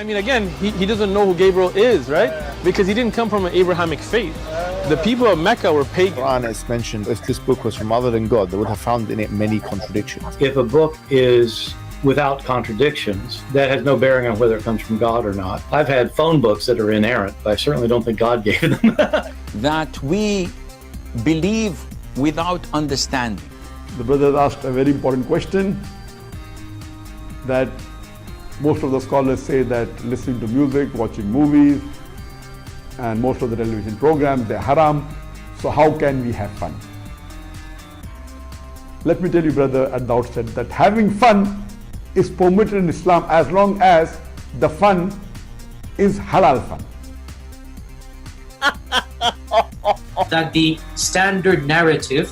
I mean, again, he doesn't know who Gabriel is, right? Because he didn't come from an Abrahamic faith. The people of Mecca were pagan. Quran is mentioned, if this book was from other than God, they would have found in it many contradictions. If a book is without contradictions, that has no bearing on whether it comes from God or not. I've had phone books that are inerrant, but I certainly don't think God gave them. That we believe without understanding. The brother asked a very important question, that most of the scholars say that listening to music, watching movies, and most of the television programs, they're haram. So how can we have fun? Let me tell you, brother, at the outset that having fun is permitted in Islam as long as the fun is halal fun. That the standard narrative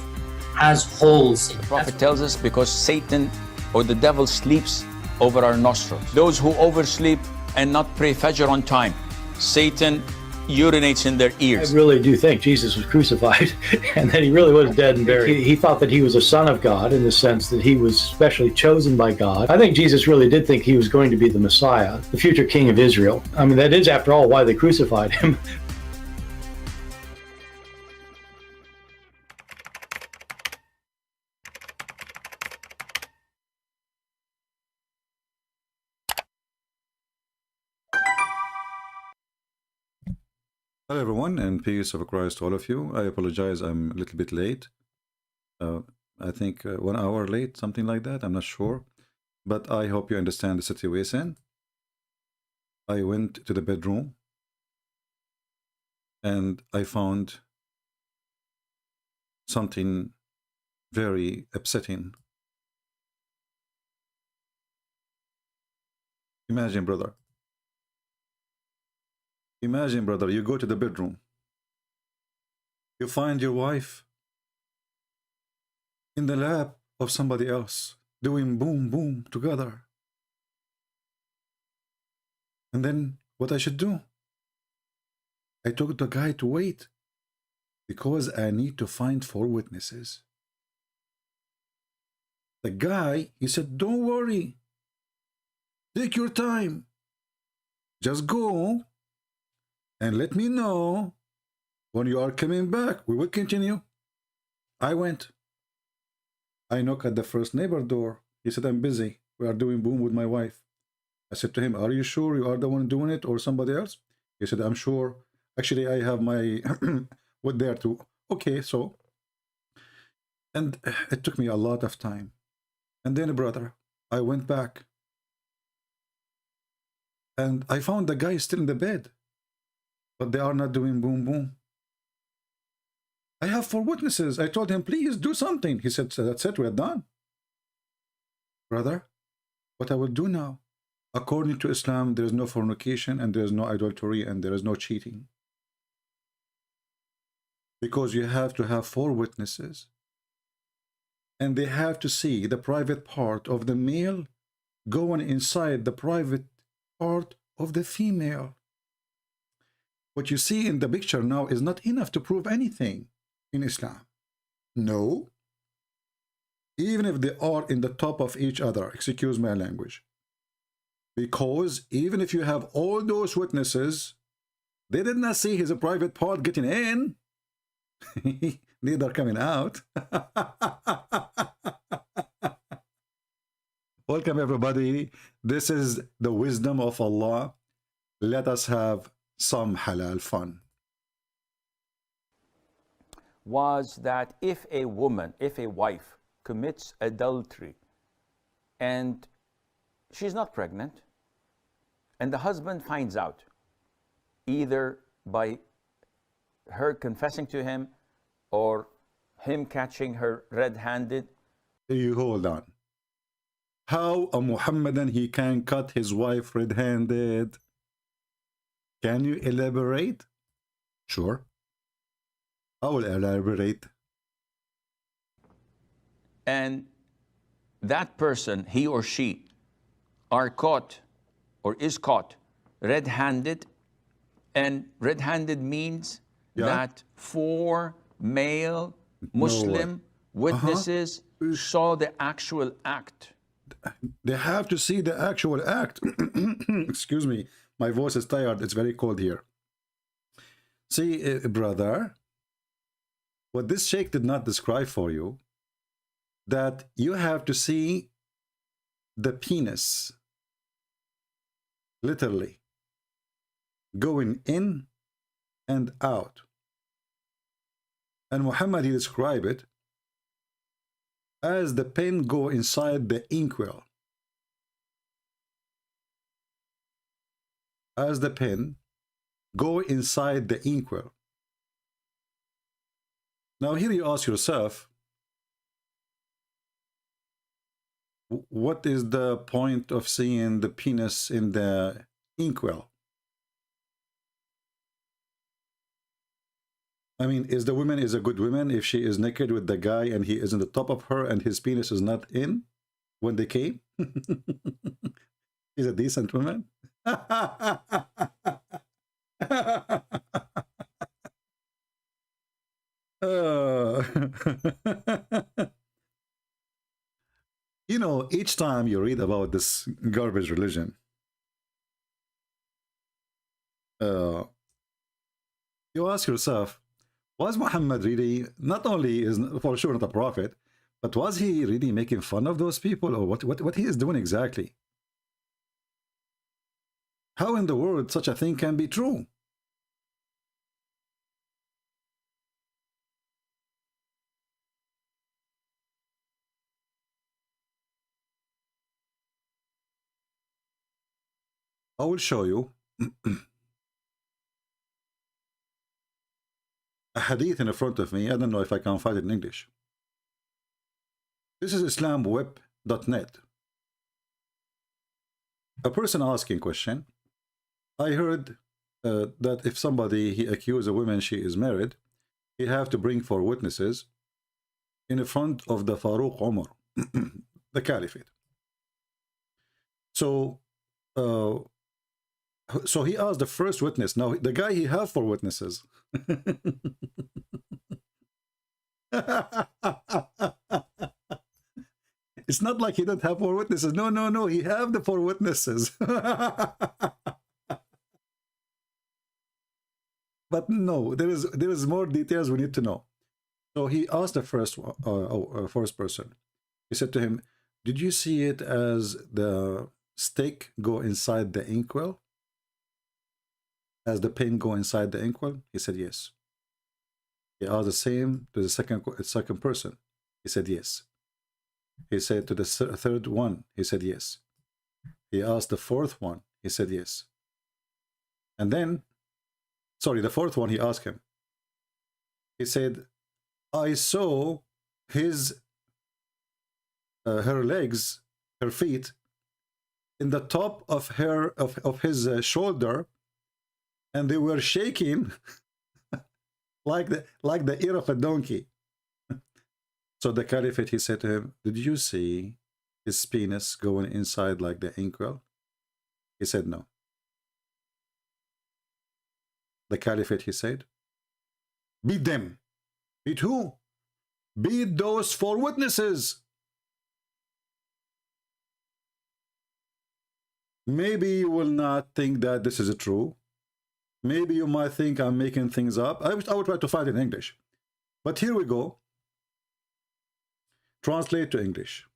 has holes in it. The Prophet tells us because Satan or the devil sleeps over our nostrils. Those who oversleep and not pray Fajr on time, Satan urinates in their ears. I really do think Jesus was crucified and that he really was dead and buried. He thought that he was a son of God in the sense that he was specially chosen by God. I think Jesus really did think he was going to be the Messiah, the future king of Israel. I mean, that is, after all, why they crucified him. Hello everyone, and peace of Christ to all of you. I apologize, I'm a little bit late. I think 1 hour late, something like that, I'm not sure. But I hope you understand the situation. I went to the bedroom and I found something very upsetting. Imagine, brother, you go to the bedroom, you find your wife in the lap of somebody else, doing boom, boom together. And then what I should do? I told the guy to wait because I need to find 4 witnesses. The guy, he said, don't worry, take your time, just go and let me know when you are coming back. We will continue. I went. I knocked at the first neighbor door. He said, I'm busy. We are doing boom with my wife. I said to him, are you sure you are the one doing it or somebody else? He said, I'm sure. Actually, I have my wood there too. Okay, so. And it took me a lot of time. And then, brother, I went back. And I found the guy still in the bed. But they are not doing boom, boom. I have 4 witnesses. I told him, please do something. He said, that's it, we're done. Brother, what I will do now, according to Islam, there is no fornication and there is no adultery and there is no cheating. Because you have to have 4 witnesses. And they have to see the private part of the male going inside the private part of the female. What you see in the picture now is not enough to prove anything in Islam. No. Even if they are in the top of each other, excuse my language. Because even if you have all those witnesses, they did not see his private part getting in. Neither coming out. Welcome everybody. This is the wisdom of Allah. Let us have some halal fun. Was that if a woman, if a wife commits adultery and she's not pregnant and the husband finds out, either by her confessing to him or him catching her red-handed. You hold on. How a Muhammadan he can cut his wife red-handed? Can you elaborate? Sure. I will elaborate. And that person, he or she, are caught or is caught red-handed. And red-handed means that 4 male Muslim witnesses saw the actual act. They have to see the actual act. Excuse me, my voice is tired. It's very cold here. See, brother, what this sheikh did not describe for you, that you have to see the penis literally going in and out. And Muhammad, he described it as the pen go inside the inkwell. As the pen go inside the inkwell. Now here you ask yourself, what is the point of seeing the penis in the inkwell? I mean, is the woman is a good woman if she is naked with the guy and he is on the top of her and his penis is not in when they came? She's a decent woman? You know, each time you read about this garbage religion, you ask yourself, was Muhammad really, not only is for sure not a prophet, but was he really making fun of those people, or what he is doing exactly? How in the world such a thing can be true? I will show you a hadith in front of me. I don't know if I can find it in English. This is islamweb.net. A person asking question. I heard that if somebody he accused a woman she is married, he have to bring 4 witnesses in front of the Farouk Umar, the Caliphate. So he asked the first witness. Now the guy he have 4 witnesses. It's not like he don't have 4 witnesses. No, he have the 4 witnesses. But no, there is more details we need to know. So he asked the first person. He said to him, "Did you see it as the stake go inside the inkwell? As the pin go inside the inkwell?" He said yes. He asked the same to the second person. He said yes. He said to the third one. He said yes. He asked the fourth one. He said yes. And then, sorry, the fourth one, he asked him. He said, "I saw his her legs, her feet, in the top of his shoulder, and they were shaking like the ear of a donkey." So the Caliphate, he said to him, "Did you see his penis going inside like the inkwell?" He said no. The Caliphate, he said, "Beat them." Beat who? Beat those 4 witnesses. Maybe you will not think that this is true. Maybe you might think I'm making things up. I will try to find it in English. But here we go. Translate to English.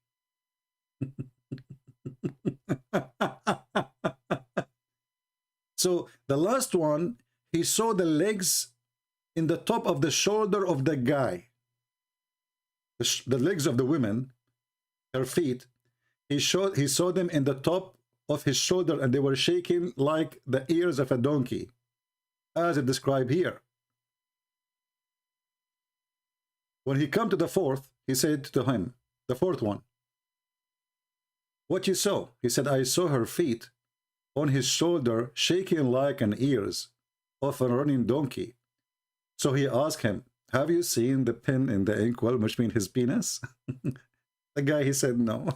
So the last one, he saw the legs in the top of the shoulder of the guy. The legs of the women, her feet, he saw them in the top of his shoulder, and they were shaking like the ears of a donkey, as it described here. When he come to the fourth, he said to him, the fourth one, "What you saw?" He said, "I saw her feet on his shoulder shaking like an ears of a running donkey." So he asked him, "Have you seen the pin in the inkwell," which means his penis? The guy, he said no.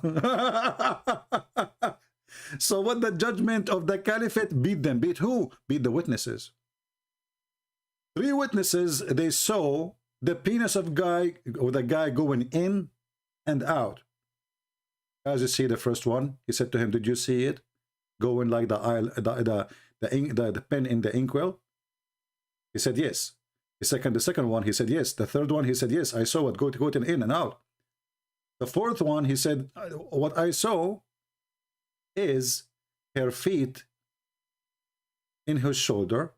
So what the judgment of the Caliphate? Beat them. Beat who? Beat the witnesses. 3 witnesses, they saw the penis of the guy going in and out. As you see the first one, he said to him, did you see it going like the pen in the inkwell? He said yes. The second one, he said yes. The third one, he said yes, I saw it going in and out. The fourth one, he said, what I saw is her feet in his shoulder,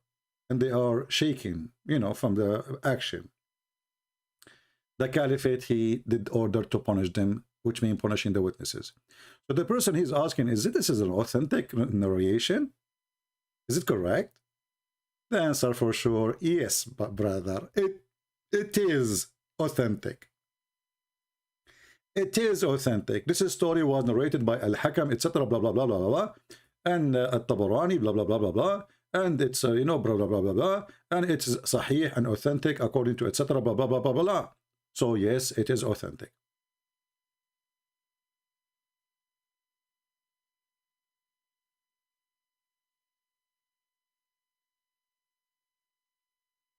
and they are shaking, you know, from the action. The caliphate, he did order to punish them, which means punishing the witnesses. So the person he's asking, this is an authentic narration? Is it correct? The answer for sure, yes, but brother, it is authentic. It is authentic. This story was narrated by Al-Hakam, etc., blah, blah, blah, blah, blah, and At-Tabarani, blah, blah, blah, blah, blah, and it's, you know, blah, blah, blah, blah, blah, and it's sahih and authentic according to etc., blah, blah, blah, blah, blah. So yes, it is authentic.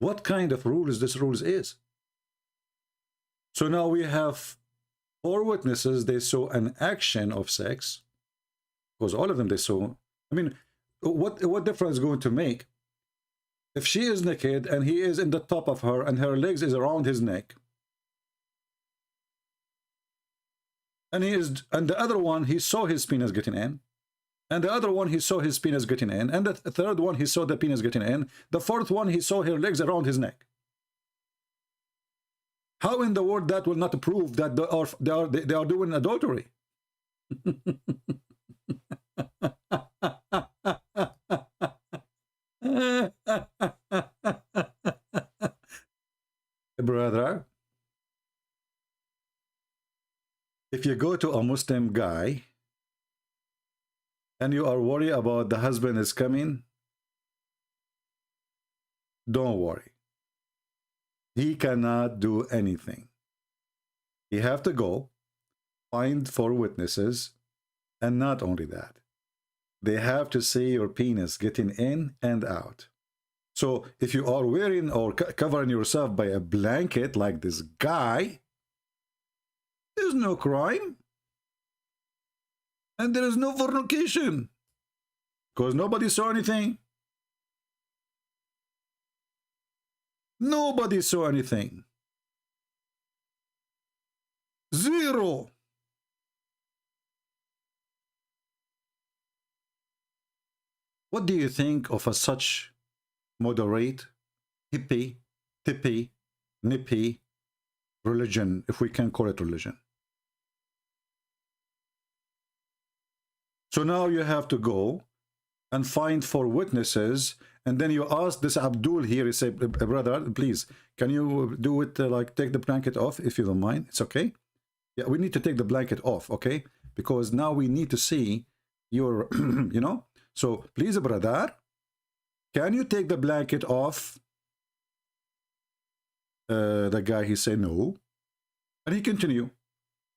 What kind of rules this rules is? So now we have 4 witnesses, they saw an action of sex, because all of them they saw. I mean, what difference is going to make if she is naked and he is in the top of her and her legs is around his neck, and the other one, he saw his penis getting in, and the other one, he saw his penis getting in, and the third one, he saw the penis getting in, the fourth one, he saw her legs around his neck. How in the world that will not prove that they are doing adultery? Brother, if you go to a Muslim guy and you are worried about the husband is coming, don't worry. He cannot do anything. You have to go find 4 witnesses, and not only that, they have to see your penis getting in and out. So if you are wearing or covering yourself by a blanket like this guy, there's no crime. And there is no fornication, because nobody saw anything. Nobody saw anything. Zero. What do you think of such moderate, hippie, tippy, nippy religion, if we can call it religion? So now you have to go and find 4 witnesses, and then you ask this Abdul here, you say, brother, please, can you do it, like take the blanket off, if you don't mind? It's okay? Yeah, we need to take the blanket off, okay? Because now we need to see your, you know? So, please, brother, can you take the blanket off? The guy, he said no. And he continued,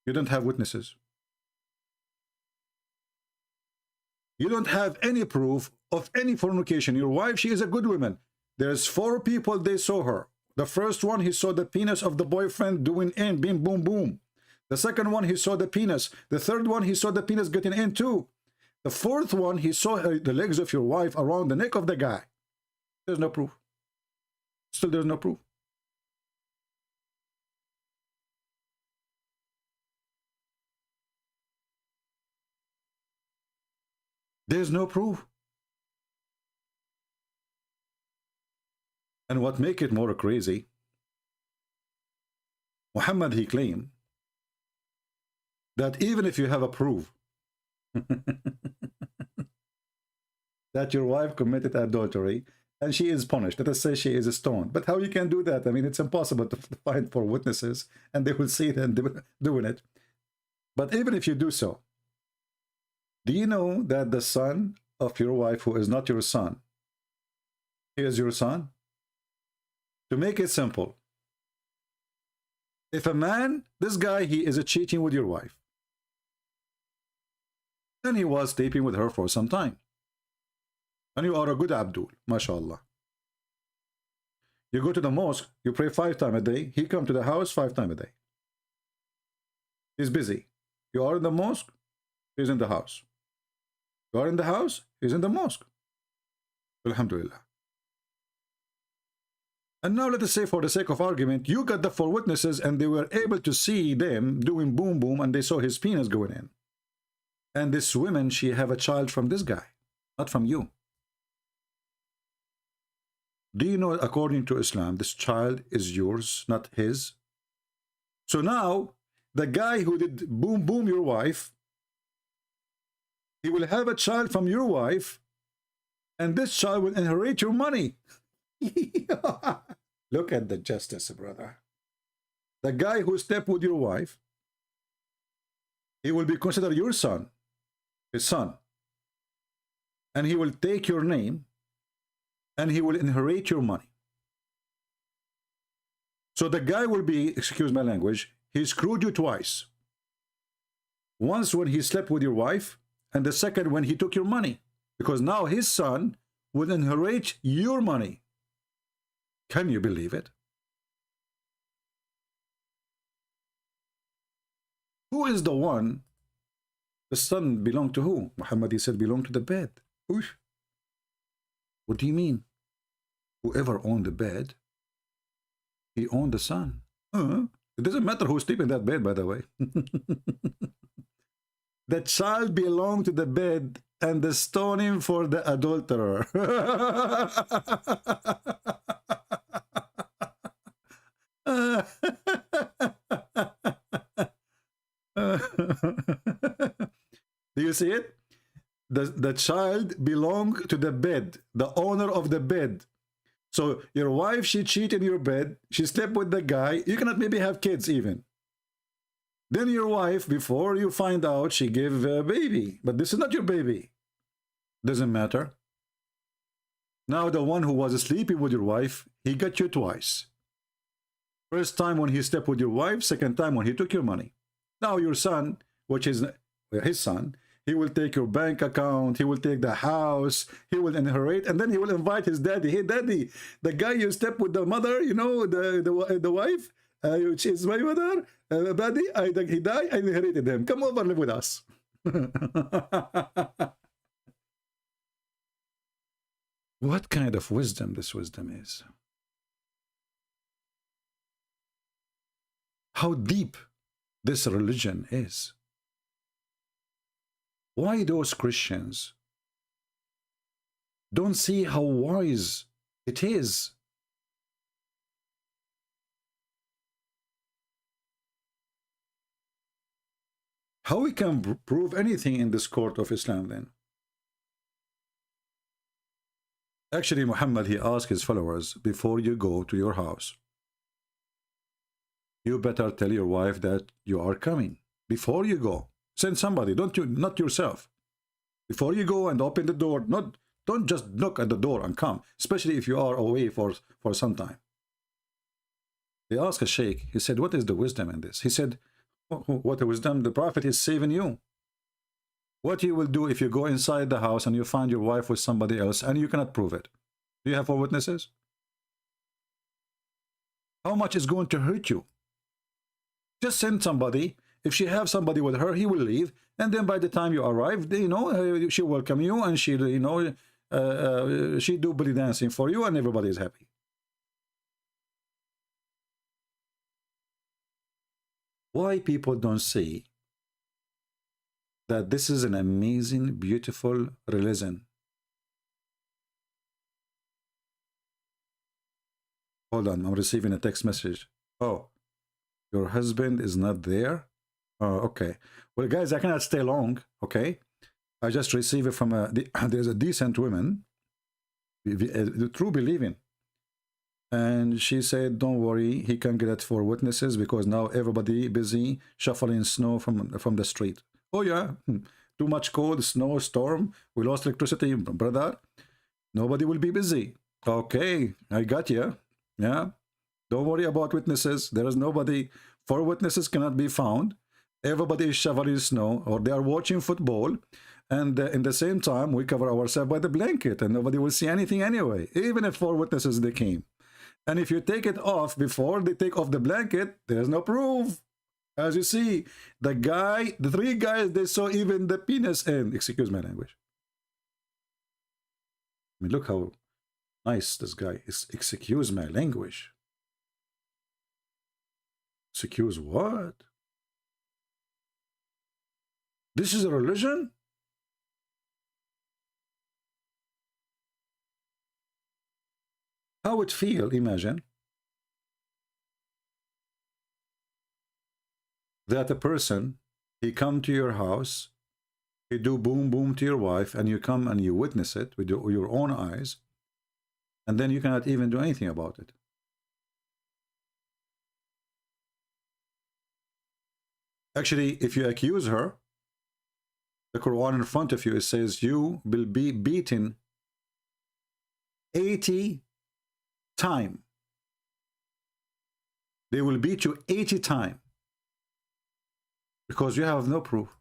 you don't have witnesses. You don't have any proof of any fornication. Your wife, she is a good woman. There's 4 people, they saw her. The first one, he saw the penis of the boyfriend doing in, bim, boom, boom. The second one, he saw the penis. The third one, he saw the penis getting in too. The fourth one, he saw the legs of your wife around the neck of the guy. There's no proof. Still, there's no proof. There's no proof. And what make it more crazy, Muhammad, he claimed that even if you have a proof that your wife committed adultery and she is punished, let us say she is stoned. But how you can do that? I mean, it's impossible to find 4 witnesses and they will see it and doing it. But even if you do so, do you know that the son of your wife, who is not your son, he is your son? To make it simple, if a man, this guy, he is cheating with your wife, and he was sleeping with her for some time, and you are a good Abdul, mashallah. You go to the mosque, you pray 5 times a day, he come to the house 5 times a day. He's busy. You are in the mosque, he's in the house. You are in the house, he's in the mosque. Alhamdulillah. And now let us say, for the sake of argument, you got the 4 witnesses and they were able to see them doing boom boom and they saw his penis going in. And this woman, she have a child from this guy, not from you. Do you know, according to Islam, this child is yours, not his? So now, the guy who did boom boom your wife, he will have a child from your wife, and this child will inherit your money. Look at the justice, brother. The guy who slept with your wife, he will be considered your son, his son. And he will take your name, and he will inherit your money. So the guy will be, excuse my language, he screwed you twice. Once when he slept with your wife, and the second when he took your money. Because now his son will inherit your money. Can you believe it? Who is the one? The son belonged to who? Muhammad, he said, belonged to the bed. Oof. What do you mean? Whoever owned the bed, he owned the son. It doesn't matter who sleep in that bed, by the way. The child belonged to the bed, and the stoning for the adulterer. Do you see it? The child belonged to the bed, the owner of the bed. So your wife, she cheated in your bed, she slept with the guy, you cannot maybe have kids even. Then your wife, before you find out, she gave a baby. But this is not your baby. Doesn't matter. Now the one who was sleeping with your wife, he got you twice. First time when he slept with your wife, second time when he took your money. Now your son, which is his son, he will take your bank account, he will take the house, he will inherit, and then he will invite his daddy. Hey, daddy, the guy you slept with the mother, you know, the wife, which is my mother, daddy, he died, I inherited him. Come over and live with us. What kind of wisdom this wisdom is? How deep this religion is. Why those Christians don't see how wise it is? How we can prove anything in this court of Islam then? Actually, Muhammad, he asked his followers, before you go to your house, you better tell your wife that you are coming. Before you go, send somebody, not yourself. Before you go and open the door, don't just knock at the door and come, especially if you are away for some time. They asked a sheikh, he said, what is the wisdom in this? He said, what the wisdom? The Prophet is saving you. What you will do if you go inside the house and you find your wife with somebody else and you cannot prove it? Do you have 4 witnesses? How much is going to hurt you? Just send somebody. If she have somebody with her, he will leave, and then by the time you arrive, you know, she welcome you, and she, you know, she do belly dancing for you, and everybody is happy. Why people don't see that this is an amazing, beautiful religion? Hold on, I'm receiving a text message. Oh, your husband is not there? Oh, okay. Well, guys, I cannot stay long, okay? I just received it from there's a decent woman, true believing. And she said, don't worry, he can get 4 witnesses because now everybody busy shuffling snow from the street. Oh, yeah. Too much cold, snow, storm. We lost electricity, brother. Nobody will be busy. Okay, I got you. Yeah. Don't worry about witnesses. There is nobody. 4 witnesses cannot be found. Everybody is shoveling snow, or they are watching football. And in the same time, we cover ourselves by the blanket and nobody will see anything anyway, even if 4 witnesses they came. And if you take it off before they take off the blanket, there's no proof. As you see, the three guys, they saw even the penis end. Excuse my language. I mean, look how nice this guy is. Excuse my language. Excuse what? This is a religion? How it feel, imagine, that a person, he come to your house, he do boom boom to your wife, and you come and you witness it with your own eyes, and then you cannot even do anything about it. Actually, if you accuse her, the Quran in front of you, it says you will be beaten 80 times. They will beat you 80 times. Because you have no proof.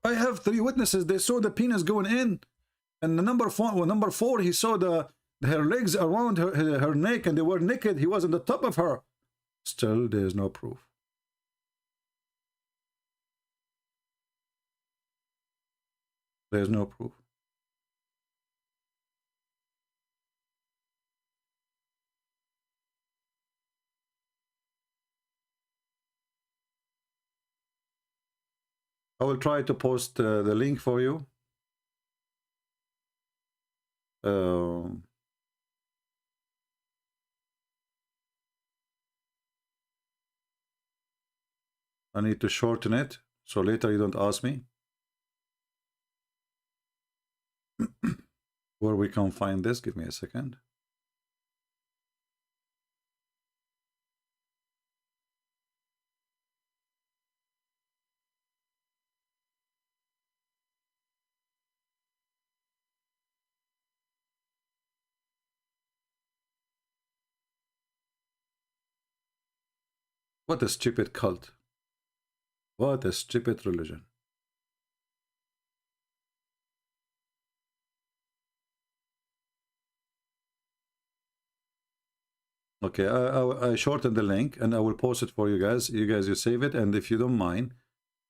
I have 3 witnesses. They saw the penis going in, and the number 4, he saw her legs around her neck, and they were naked. He was on the top of her. Still, there is no proof. There is no proof. I will try to post the link for you. I need to shorten it, so later you don't ask me where we can find this. Give me a second. What a stupid cult. What a stupid religion. Okay, I shortened the link and I will post it for you guys. You save it, and if you don't mind,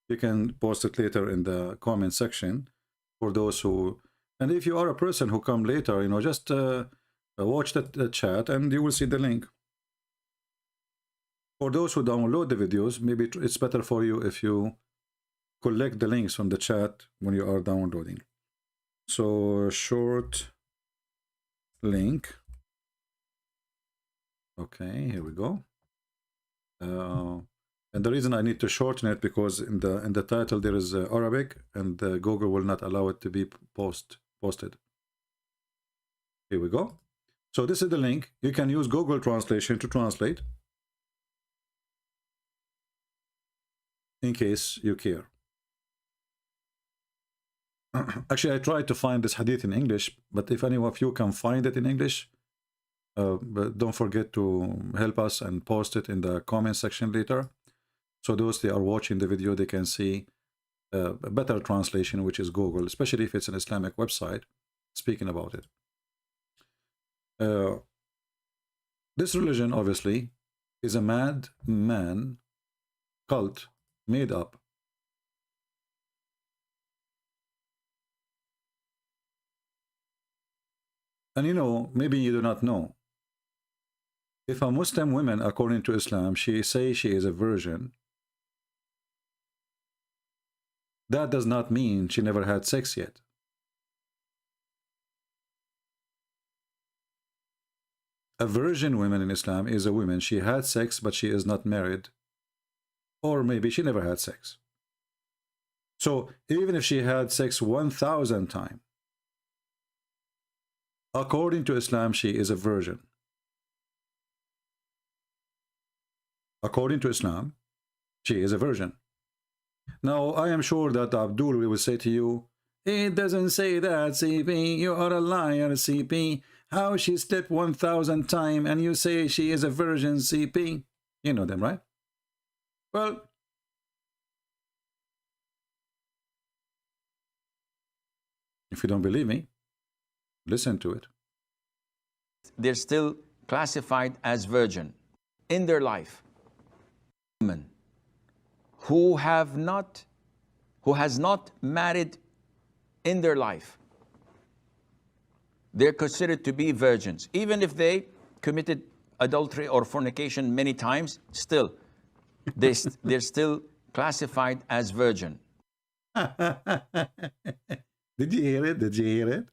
you can post it later in the comment section for those who, and if you are a person who come later, you know, just watch the chat and you will see the link. For those who download the videos, maybe it's better for you if you collect the links from the chat when you are downloading. So short link. Okay, here we go. And the reason I need to shorten it because in the title there is Arabic, and Google will not allow it to be posted. Here we go. So this is the link. You can use Google Translation to translate, in case you care. Actually, I tried to find this hadith in English, but if any of you can find it in English, but don't forget to help us and post it in the comment section later. So those that are watching the video, they can see a better translation, which is Google, especially if it's an Islamic website speaking about it. This religion, obviously, is a madman cult made up. And you know, maybe you do not know, if a Muslim woman, according to Islam, she says she is a virgin, that does not mean she never had sex yet. A virgin woman in Islam is a woman, she had sex, but she is not married. Or maybe she never had sex. So even if she had sex 1,000 times, according to Islam, she is a virgin. According to Islam, she is a virgin. Now, I am sure that Abdul will say to you, it doesn't say that, CP. You are a liar, CP. How she slept 1,000 times and you say she is a virgin, CP? You know them, right? Well, if you don't believe me, listen to it. They're still classified as virgin in their life. Women, who has not married in their life. They're considered to be virgins. Even if they committed adultery or fornication many times, still, they're still classified as virgin. Did you hear it? Did you hear it?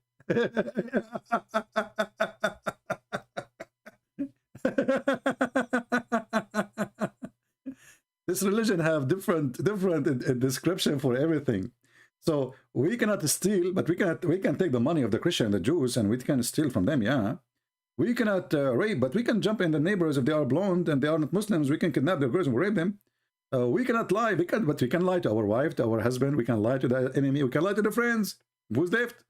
This religion have different description for everything. So we cannot steal, but we can take the money of the Christian and the Jews, and we can steal from them. Yeah, we cannot rape, but we can jump in the neighbors if they are blonde and they are not Muslims. We can kidnap their girls and rape them. We cannot lie, but we can lie to our wife, to our husband. We can lie to the enemy. We can lie to the friends. Who's left?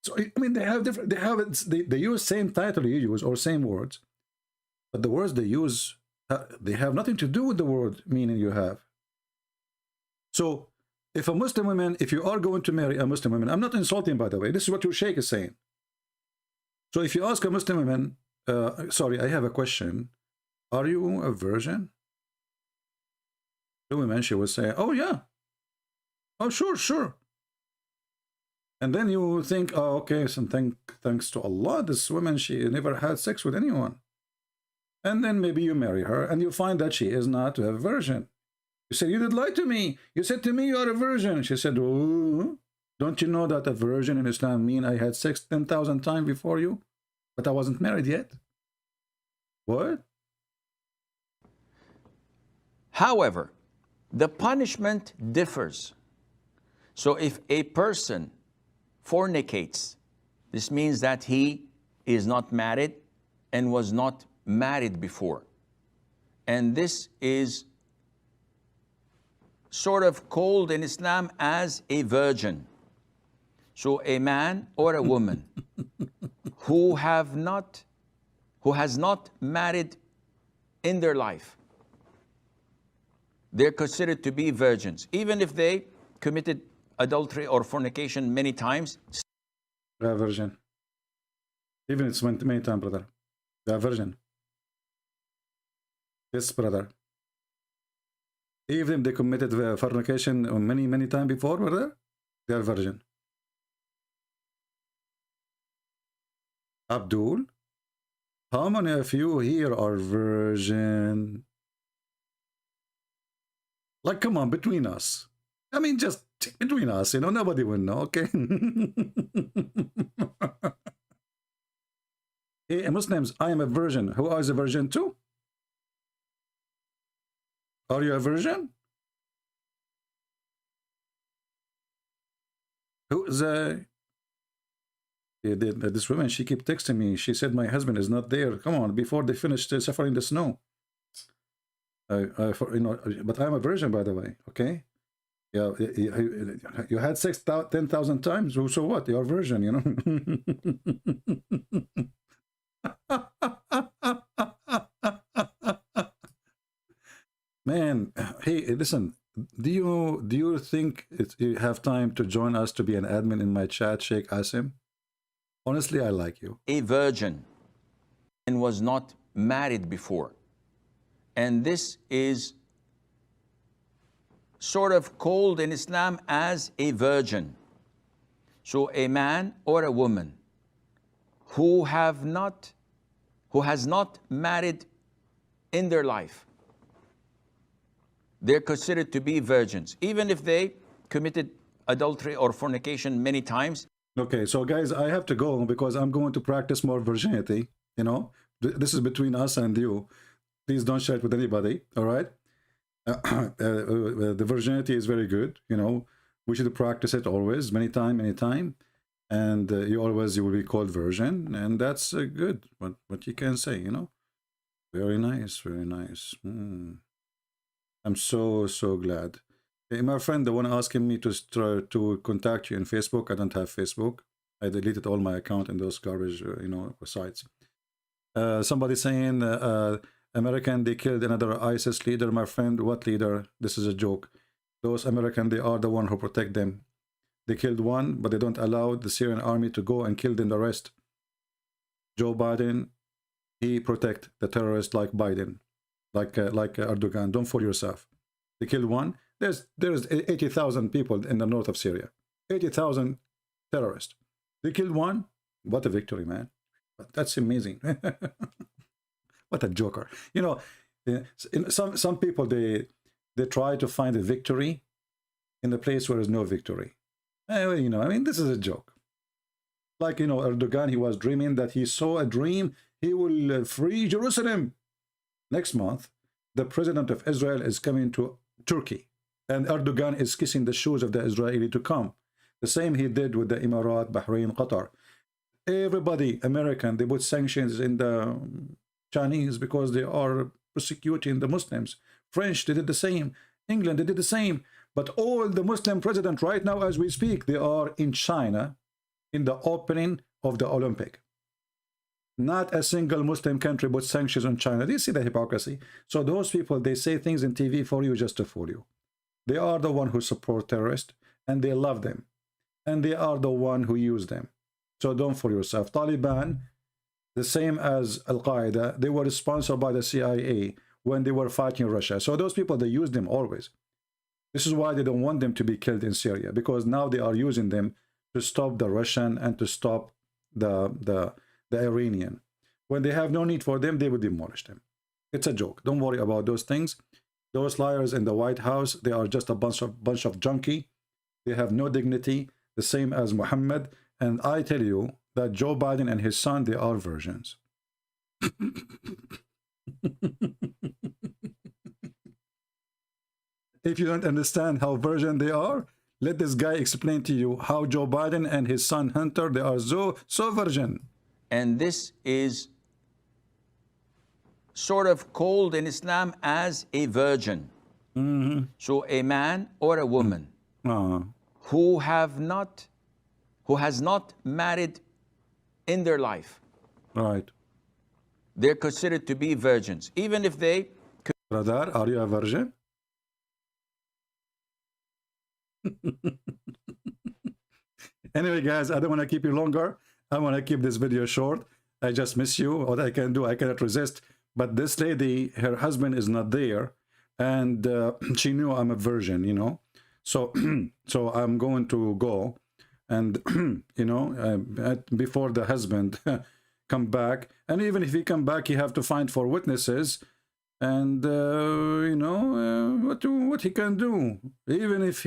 So I mean, they have different. They use same title you use or same words, but the words they use, they have nothing to do with the word meaning you have. So if a Muslim woman, if you are going to marry a Muslim woman, I'm not insulting, by the way. This is what your sheikh is saying. So if you ask a Muslim woman, sorry, I have a question. Are you a virgin? The woman, she will say, oh yeah. Oh, sure, sure. And then you think, oh, okay, so thanks to Allah, this woman, she never had sex with anyone. And then maybe you marry her and you find that she is not a virgin. You said, you did lie to me. You said to me, you are a virgin. She said, oh, don't you know that a virgin in Islam mean I had sex 10,000 times before you, but I wasn't married yet? What? However, the punishment differs. So if a person fornicates, this means that he is not married and was not married before. And this is sort of called in Islam as a virgin. So a man or a woman who has not married in their life, they're considered to be virgins, even if they committed adultery or fornication many times. They are virgin. Even it's many times, brother. They are virgin. Yes, brother. Even if they committed fornication many times before, brother, they are virgin. Abdul, how many of you here are virgin? Like, come on, between us. I mean, just between us, you know, nobody will know, okay? Hey, Muslims, I am a virgin. Who is a virgin too? Are you a virgin? Who is a... This woman, she kept texting me. She said, my husband is not there. Come on, before they finished suffering the snow. You know, but I'm a virgin, by the way, okay? Yeah, you had sex 10,000 times. So what? You're a virgin, you know? Man, hey, listen. Do you think you have time to join us to be an admin in my chat, Sheikh Asim? Honestly, I like you. A virgin and was not married before. And this is sort of called in Islam as a virgin. So a man or a woman who has not married in their life, they're considered to be virgins, even if they committed adultery or fornication many times. Okay, so guys, I have to go because I'm going to practice more virginity, you know? This is between us and you. Please don't share it with anybody, all right? The virginity is very good, you know? We should practice it always, many time. And you will be called virgin, and that's good, what you can say, you know? Very nice, very nice. I'm so glad. Hey, my friend, the one asking me to try to contact you in Facebook, I don't have Facebook. I deleted all my account in those garbage, you know, sites. Somebody saying, American, they killed another ISIS leader. My friend, what leader? This is a joke. Those American, they are the one who protect them. They killed one, but they don't allow the Syrian army to go and kill them the rest. Joe Biden, he protect the terrorists like Biden, like Erdogan. Don't fool yourself. They killed one, There's 80,000 people in the north of Syria. 80,000 terrorists. They killed one. What a victory, man. That's amazing. What a joker. You know, some people, they try to find a victory in the place where there's no victory. You know, I mean, this is a joke. Like, you know, Erdogan, he was dreaming that he saw a dream. He will free Jerusalem. Next month, the president of Israel is coming to Turkey. And Erdogan is kissing the shoes of the Israeli to come. The same he did with the Emirat, Bahrain, Qatar. Everybody, American, they put sanctions in the Chinese because they are persecuting the Muslims. French, they did the same. England, they did the same. But all the Muslim presidents right now, as we speak, they are in China in the opening of the Olympic. Not a single Muslim country put sanctions on China. Do you see the hypocrisy? So those people, they say things in TV for you just to fool you. They are the one who support terrorists, and they love them. And they are the one who use them. So don't fool yourself. Taliban, the same as Al-Qaeda, they were sponsored by the CIA when they were fighting Russia. So those people, they use them always. This is why they don't want them to be killed in Syria, because now they are using them to stop the Russian and to stop the Iranian. When they have no need for them, they would demolish them. It's a joke. Don't worry about those things. Those liars in the White House, they are just a bunch of junkie. They have no dignity, the same as Muhammad. And I tell you that Joe Biden and his son, they are virgins. If you don't understand how virgin they are, let this guy explain to you how Joe Biden and his son Hunter, they are so virgin. And this is sort of called in Islam as a virgin. So a man or a woman who has not married in their life, Right. they're considered to be virgins, even if they... Brother, are you a virgin? Anyway, guys, I don't want to keep you longer. I want to keep this video short. I just miss you. What I can do, I cannot resist. But this lady, her husband is not there, and she knew I'm a virgin, you know. So, so I'm going to go, and you know, before the husband come back, and even if he come back, he have to find 4 witnesses, and you know what he can do. Even if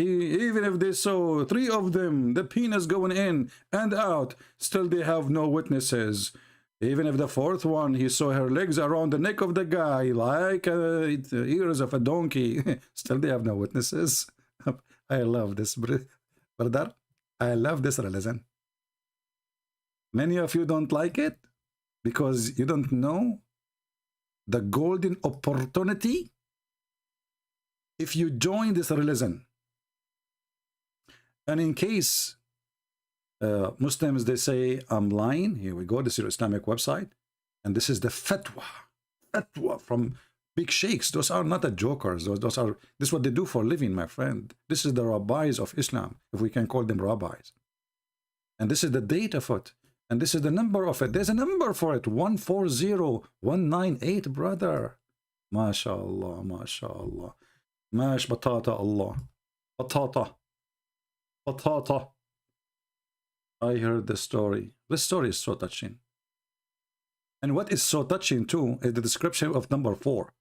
they saw 3 of them, the penis going in and out, still they have no witnesses. Even if the 4th one, he saw her legs around the neck of the guy like the ears of a donkey, still they have no witnesses. I love this, brother. I love this religion. Many of you don't like it because you don't know the golden opportunity if you join this religion. And in case Muslims, they say I'm lying, here we go, this is your Islamic website, and this is the fatwa from big sheikhs. Those are not the jokers. This is what they do for a living, my friend. This is the rabbis of Islam, if we can call them rabbis. And this is the date of it. And this is the number of it. There's a number for it. 140198, brother. MashaAllah, MashaAllah. Mash batata Allah. Batata. Batata. I heard the story. This story is so touching. And what is so touching too is the description of number 4,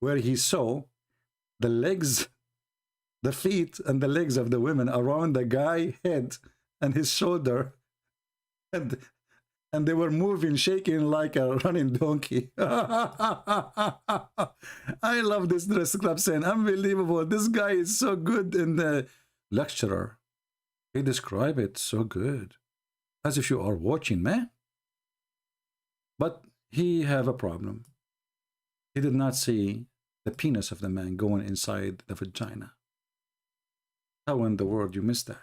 where he saw the legs, the feet and the legs of the women around the guy's head and his shoulder, and they were moving, shaking like a running donkey. I love this dress club saying, unbelievable. This guy is so good in the lecturer. He described it so good, as if you are watching, man. But he have a problem. He did not see the penis of the man going inside the vagina. How in the world you missed that?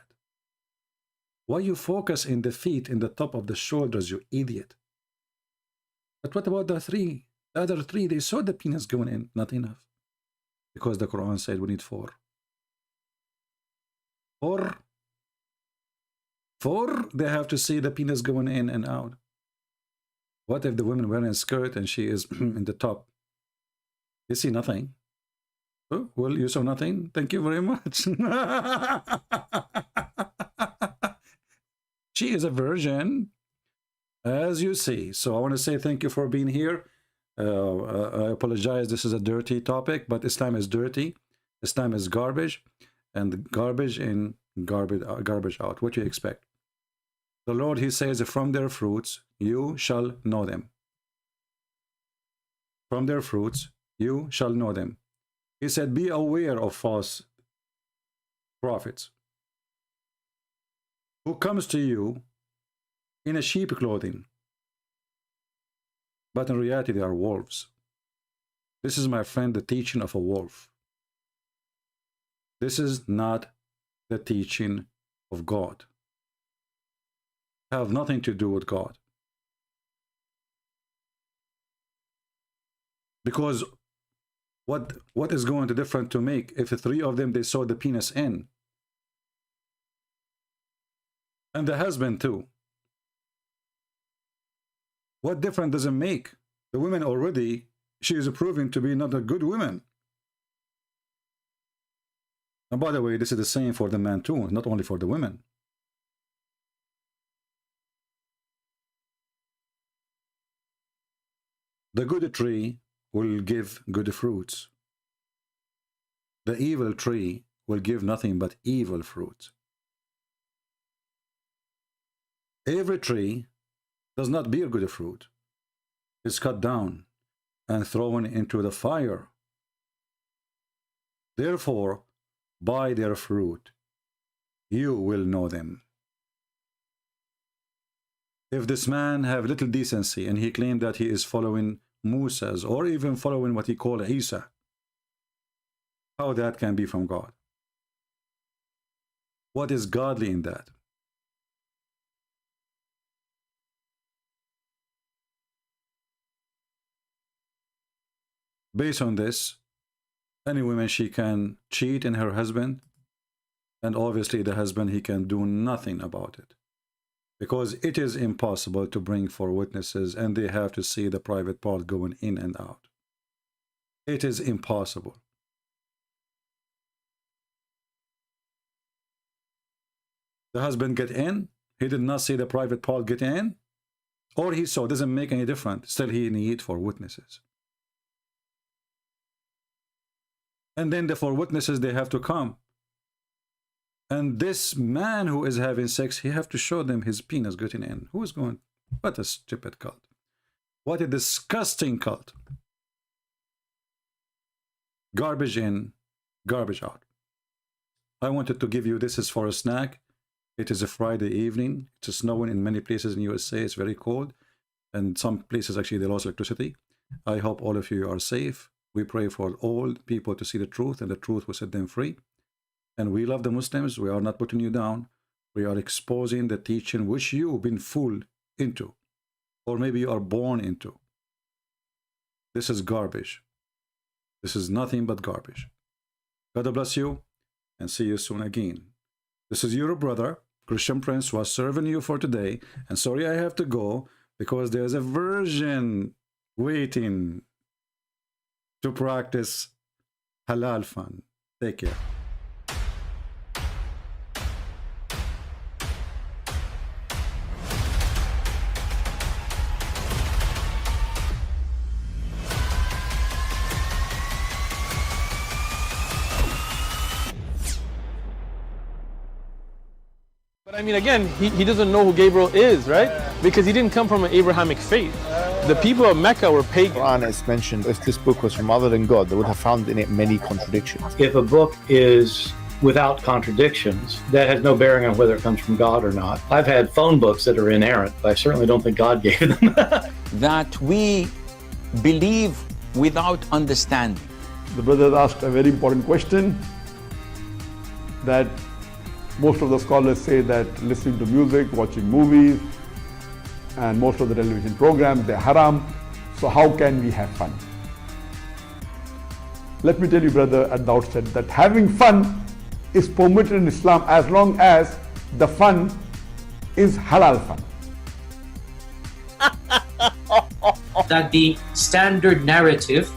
Why you focus in the feet, in the top of the shoulders, you idiot? But what about the 3? The other 3, they saw the penis going in. Not enough. Because the Quran said we need 4. 4, they have to see the penis going in and out. What if the woman wearing a skirt and she is in the top? You see nothing. Oh, well, you saw nothing. Thank you very much. She is a virgin, as you see. So I want to say thank you for being here. I apologize. This is a dirty topic, but Islam is dirty. Islam is garbage, and garbage in, garbage out. What do you expect? The Lord, he says, from their fruits you shall know them. From their fruits you shall know them. He said, be aware of false prophets who comes to you in a sheep clothing, but in reality they are wolves. This is, my friend, the teaching of a wolf. This is not the teaching of God. Have nothing to do with God. Because what is going to different to make if the three of them they saw the penis in, and the husband too? What difference does it make? The woman already, she is proving to be not a good woman. And by the way, this is the same for the man too, not only for the women. The good tree will give good fruits. The evil tree will give nothing but evil fruit. Every tree does not bear good fruit. It's cut down and thrown into the fire. Therefore, by their fruit, you will know them. If this man have little decency and he claimed that he is following Moses or even following what he called Isa, how that can be from God? What is godly in that? Based on this, any woman, she can cheat in her husband, and obviously the husband, he can do nothing about it, because it is impossible to bring four witnesses and they have to see the private part going in and out. It is impossible. The husband get in, he did not see the private part get in, or he saw, doesn't make any difference. Still he need four witnesses. And then the four witnesses, they have to come. And this man who is having sex, he have to show them his penis getting in. Who is going? What a stupid cult. What a disgusting cult. Garbage in, garbage out. I wanted to give you, this is for a snack. It is a Friday evening. It's snowing in many places in USA. It's very cold. And some places actually they lost electricity. I hope all of you are safe. We pray for all people to see the truth, and the truth will set them free. And we love the Muslims. We are not putting you down. We are exposing the teaching which you've been fooled into, or maybe you are born into. This is garbage. This is nothing but garbage. God bless you, and see you soon again. This is your brother, Christian Prince, who was serving you for today. And sorry I have to go, because there's a virgin waiting to practice halal fun. Take care. But I mean, again, he doesn't know who Gabriel is, right? Because he didn't come from an Abrahamic faith. The people of Mecca were pagan. Quran is mentioned. If this book was from other than God, they would have found in it many contradictions. If a book is without contradictions, that has no bearing on whether it comes from God or not. I've had phone books that are inerrant, but I certainly don't think God gave them. That we believe without understanding. The brother asked a very important question, that most of the scholars say that listening to music, watching movies, and most of the television programs, they're haram. So how can we have fun? Let me tell you, brother, at the outset, that having fun is permitted in Islam as long as the fun is halal fun. That the standard narrative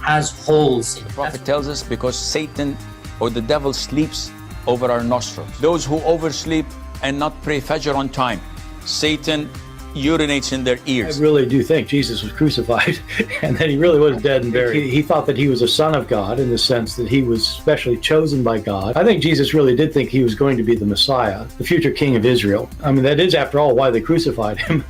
has holes in it. The Prophet tells us because Satan or the devil sleeps over our nostrils. Those who oversleep and not pray Fajr on time, Satan urinates in their ears. I really do think Jesus was crucified and that he really was dead and buried. He thought that he was a son of God in the sense that he was specially chosen by God. I think Jesus really did think he was going to be the Messiah, the future king of Israel. I mean, that is, after all, why they crucified him,